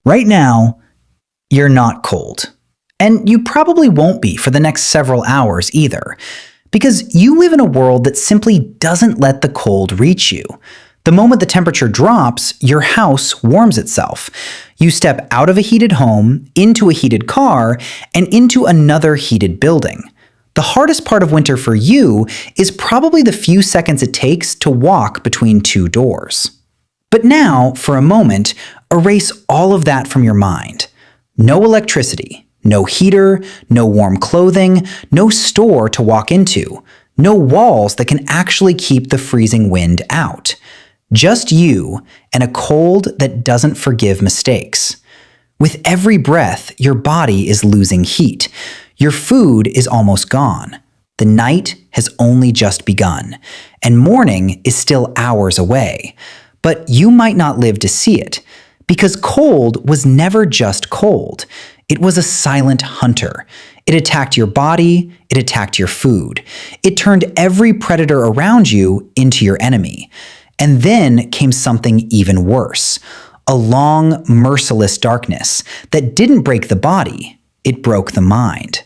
Right now, you're not cold. And you probably won't be for the next several hours either, because you live in a world that simply doesn't let the cold reach you. The moment the temperature drops, your house warms itself. You step out of a heated home, into a heated car, and into another heated building. The hardest part of winter for you is probably the few seconds it takes to walk between two doors. But now, for a moment, erase all of that from your mind. No electricity, no heater, no warm clothing, no store to walk into, no walls that can actually keep the freezing wind out. Just you and a cold that doesn't forgive mistakes. With every breath, your body is losing heat. Your food is almost gone. The night has only just begun, and morning is still hours away. But you might not live to see it, because cold was never just cold. It was a silent hunter. It attacked your body, it attacked your food. It turned every predator around you into your enemy. And then came something even worse. A long, merciless darkness that didn't break the body, it broke the mind.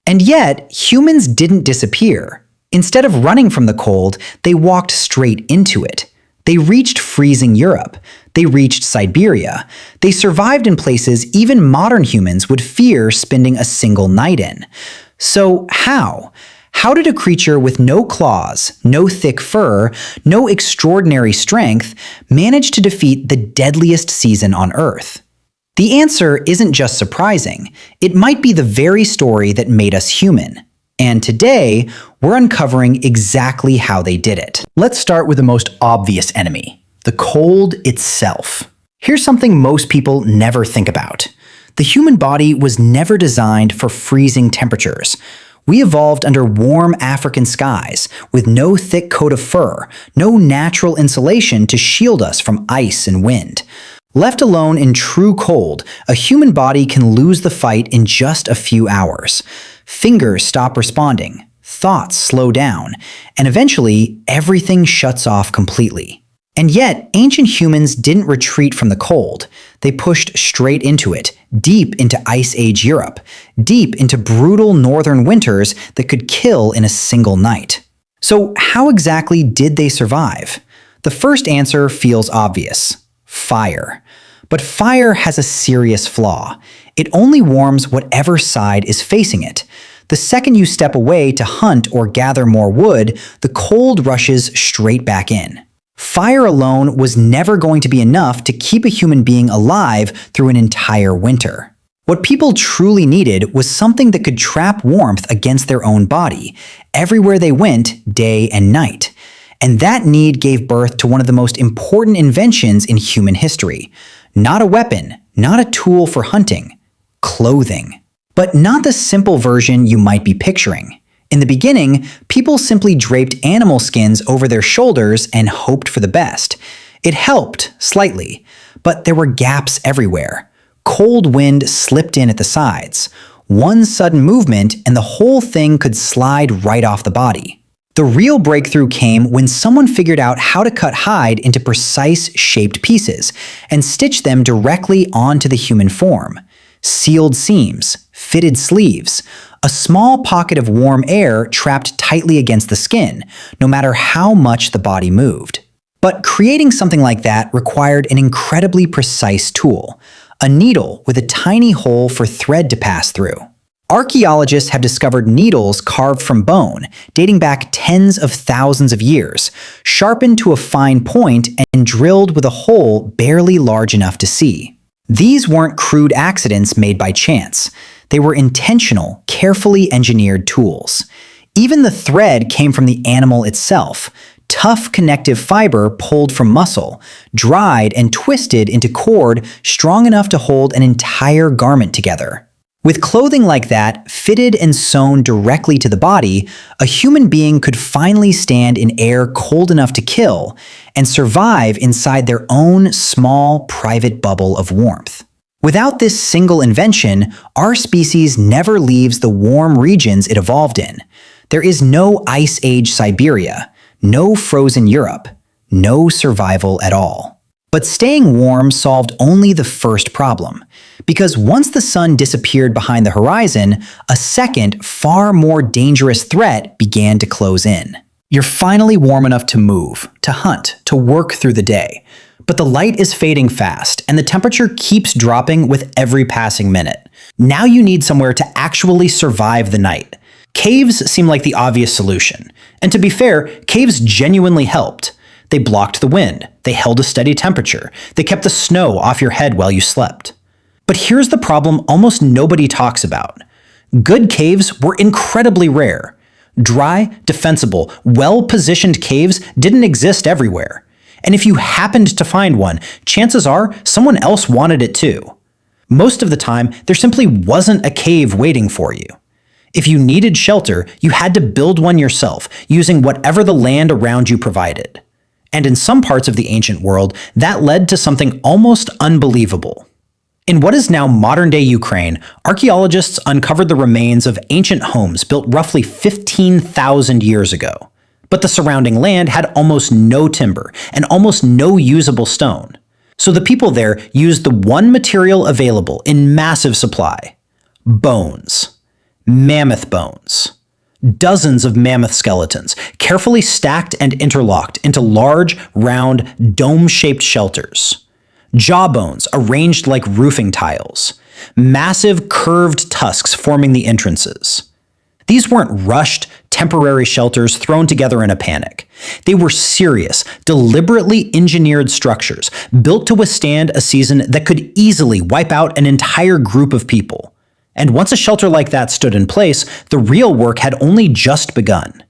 And yet, humans didn't disappear. Instead of running from the cold, they walked straight into it. They reached freezing Europe. They reached Siberia. They survived in places even modern humans would fear spending a single night in. So how? How did a creature with no claws, no thick fur, no extraordinary strength manage to defeat the deadliest season on Earth? The answer isn't just surprising. It might be the very story that made us human. And today, we're uncovering exactly how they did it. Let's start with the most obvious enemy, the cold itself. Here's something most people never think about. The human body was never designed for freezing temperatures. We evolved under warm African skies, with no thick coat of fur, no natural insulation to shield us from ice and wind. Left alone in true cold, a human body can lose the fight in just a few hours. Fingers stop responding, thoughts slow down, and eventually everything shuts off completely. And yet, ancient humans didn't retreat from the cold. They pushed straight into it, deep into Ice Age Europe, deep into brutal northern winters that could kill in a single night. So how exactly did they survive? The first answer feels obvious: fire. But fire has a serious flaw. It only warms whatever side is facing it. The second you step away to hunt or gather more wood, the cold rushes straight back in. Fire alone was never going to be enough to keep a human being alive through an entire winter. What people truly needed was something that could trap warmth against their own body, everywhere they went, day and night. And that need gave birth to one of the most important inventions in human history. Not a weapon, not a tool for hunting, clothing. But not the simple version you might be picturing. In the beginning, people simply draped animal skins over their shoulders and hoped for the best. It helped, slightly, but there were gaps everywhere. Cold wind slipped in at the sides. One sudden movement and the whole thing could slide right off the body. The real breakthrough came when someone figured out how to cut hide into precise shaped pieces and stitch them directly onto the human form. Sealed seams, fitted sleeves, a small pocket of warm air trapped tightly against the skin, no matter how much the body moved. But creating something like that required an incredibly precise tool, a needle with a tiny hole for thread to pass through. Archaeologists have discovered needles carved from bone, dating back tens of thousands of years, sharpened to a fine point and drilled with a hole barely large enough to see. These weren't crude accidents made by chance. They were intentional, carefully engineered tools. Even the thread came from the animal itself, tough connective fiber pulled from muscle, dried and twisted into cord strong enough to hold an entire garment together. With clothing like that, fitted and sewn directly to the body, a human being could finally stand in air cold enough to kill and survive inside their own small, private bubble of warmth. Without this single invention, our species never leaves the warm regions it evolved in. There is no Ice Age Siberia, no frozen Europe, no survival at all. But staying warm solved only the first problem, because once the sun disappeared behind the horizon, a second, far more dangerous threat began to close in. You're finally warm enough to move, to hunt, to work through the day. But the light is fading fast, and the temperature keeps dropping with every passing minute. Now you need somewhere to actually survive the night. Caves seem like the obvious solution. And to be fair, caves genuinely helped. They blocked the wind, they held a steady temperature, they kept the snow off your head while you slept. But here's the problem almost nobody talks about. Good caves were incredibly rare. Dry, defensible, well-positioned caves didn't exist everywhere. And if you happened to find one, chances are someone else wanted it too. Most of the time, there simply wasn't a cave waiting for you. If you needed shelter, you had to build one yourself, using whatever the land around you provided. And in some parts of the ancient world, that led to something almost unbelievable. In what is now modern-day Ukraine, archaeologists uncovered the remains of ancient homes built roughly 15,000 years ago. But the surrounding land had almost no timber and almost no usable stone. So the people there used the one material available in massive supply: bones. Mammoth bones. Dozens of mammoth skeletons, carefully stacked and interlocked into large, round, dome-shaped shelters. Jawbones arranged like roofing tiles. Massive, curved tusks forming the entrances. These weren't rushed, temporary shelters thrown together in a panic. They were serious, deliberately engineered structures built to withstand a season that could easily wipe out an entire group of people. And once a shelter like that stood in place, the real work had only just begun.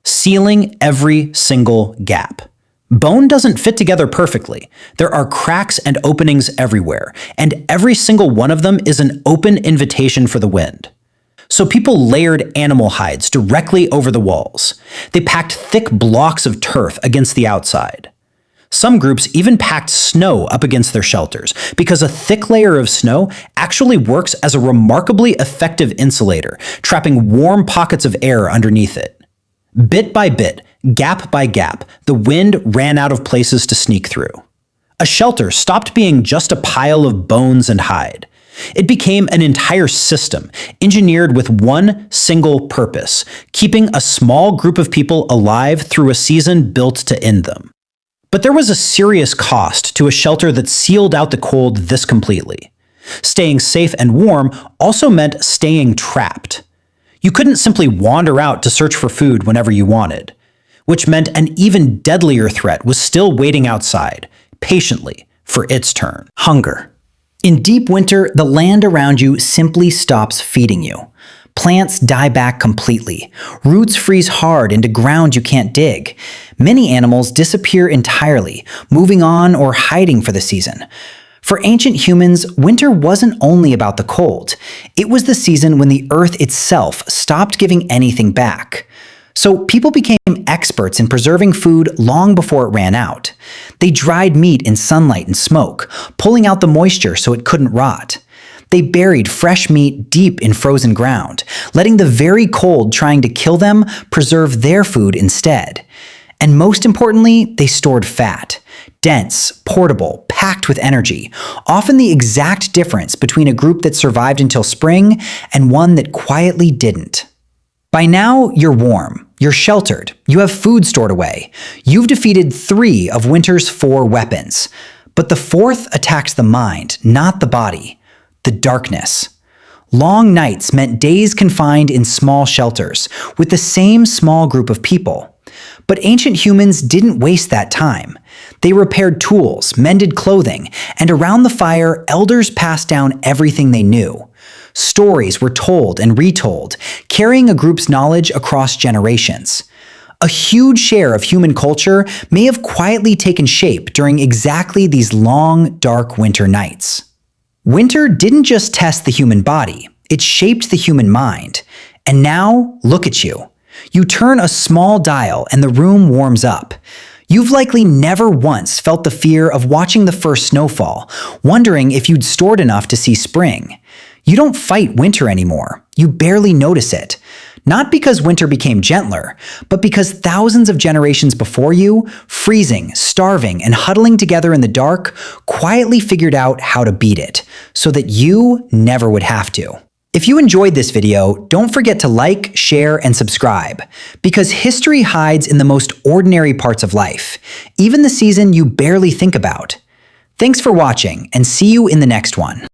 Sealing every single gap. Bone doesn't fit together perfectly. There are cracks and openings everywhere, and every single one of them is an open invitation for the wind. So people layered animal hides directly over the walls. They packed thick blocks of turf against the outside. Some groups even packed snow up against their shelters, because a thick layer of snow actually works as a remarkably effective insulator, trapping warm pockets of air underneath it. Bit by bit, gap by gap, the wind ran out of places to sneak through. A shelter stopped being just a pile of bones and hide. It became an entire system, engineered with one single purpose: keeping a small group of people alive through a season built to end them. But there was a serious cost to a shelter that sealed out the cold this completely. Staying safe and warm also meant staying trapped. You couldn't simply wander out to search for food whenever you wanted, which meant an even deadlier threat was still waiting outside, patiently, for its turn: hunger. In deep winter, the land around you simply stops feeding you. Plants die back completely. Roots freeze hard into ground you can't dig. Many animals disappear entirely, moving on or hiding for the season. For ancient humans, winter wasn't only about the cold. It was the season when the earth itself stopped giving anything back. So people became experts in preserving food long before it ran out. They dried meat in sunlight and smoke, pulling out the moisture so it couldn't rot. They buried fresh meat deep in frozen ground, letting the very cold trying to kill them preserve their food instead. And most importantly, they stored fat. Dense, portable, packed with energy, often the exact difference between a group that survived until spring and one that quietly didn't. By now, you're warm, you're sheltered, you have food stored away. You've defeated 3 of winter's 4 weapons. But the 4th attacks the mind, not the body: the darkness. Long nights meant days confined in small shelters, with the same small group of people. But ancient humans didn't waste that time. They repaired tools, mended clothing, and around the fire, elders passed down everything they knew. Stories were told and retold, carrying a group's knowledge across generations. A huge share of human culture may have quietly taken shape during exactly these long, dark winter nights. Winter didn't just test the human body, it shaped the human mind. And now, look at you. You turn a small dial and the room warms up. You've likely never once felt the fear of watching the first snowfall, wondering if you'd stored enough to see spring. You don't fight winter anymore. You barely notice it. Not because winter became gentler, but because thousands of generations before you, freezing, starving, and huddling together in the dark, quietly figured out how to beat it, so that you never would have to. If you enjoyed this video, don't forget to like, share, and subscribe, because history hides in the most ordinary parts of life, even the season you barely think about. Thanks for watching, and see you in the next one.